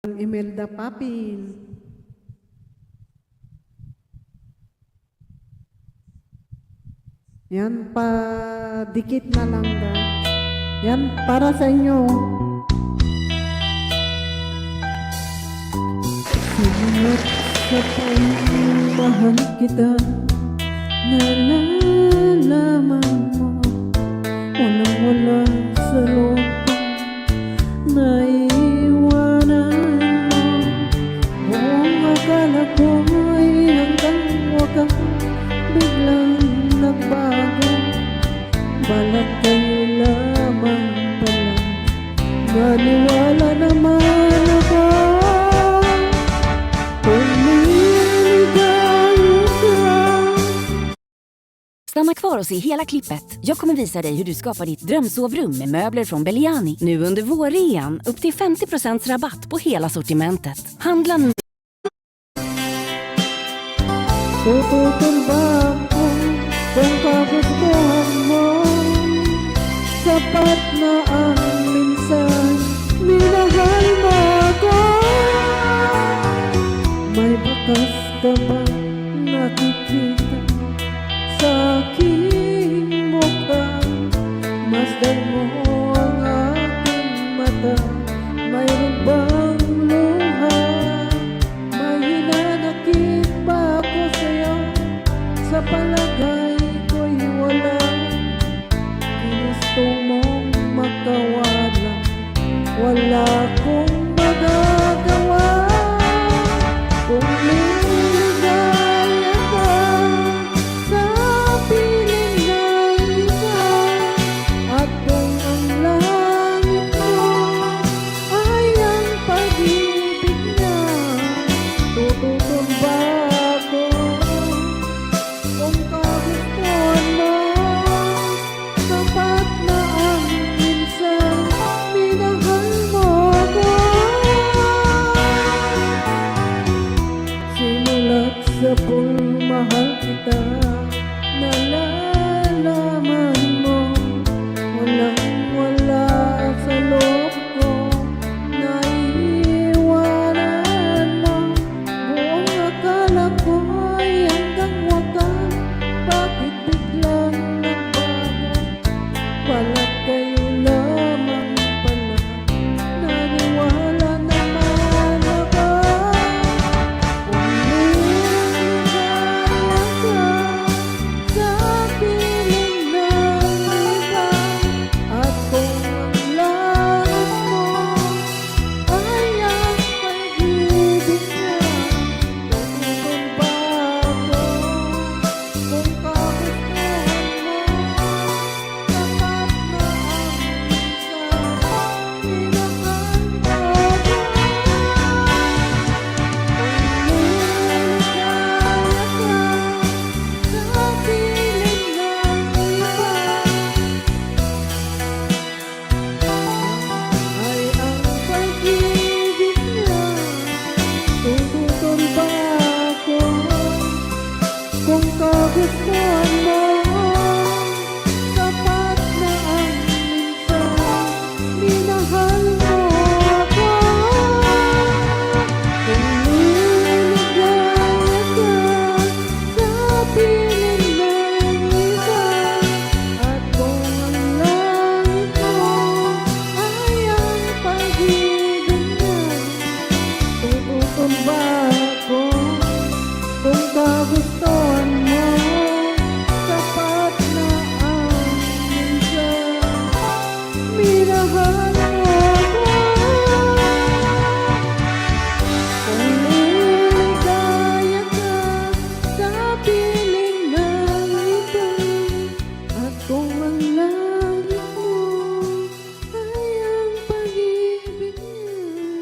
Imelda Papin. Yan, dikit na lang da. Yan, para sa inyo. Sinulat sa pangbahan kita, nalalaman mo, walang-wala sa loob ko, naiiwanan mo. Buong akala ko'y hanggang wakas, biglang nagbago. Balak kayo lamang pala, naniwala naman ako. Stanna kvar och se hela klippet. Jag kommer visa dig hur du skapar ditt drömsovrum med möbler från Belliani. Nu under vårrean, upp till 50% rabatt på hela sortimentet. Handla nu. Tututol ba ako kung kagustuhan mo? Sapat na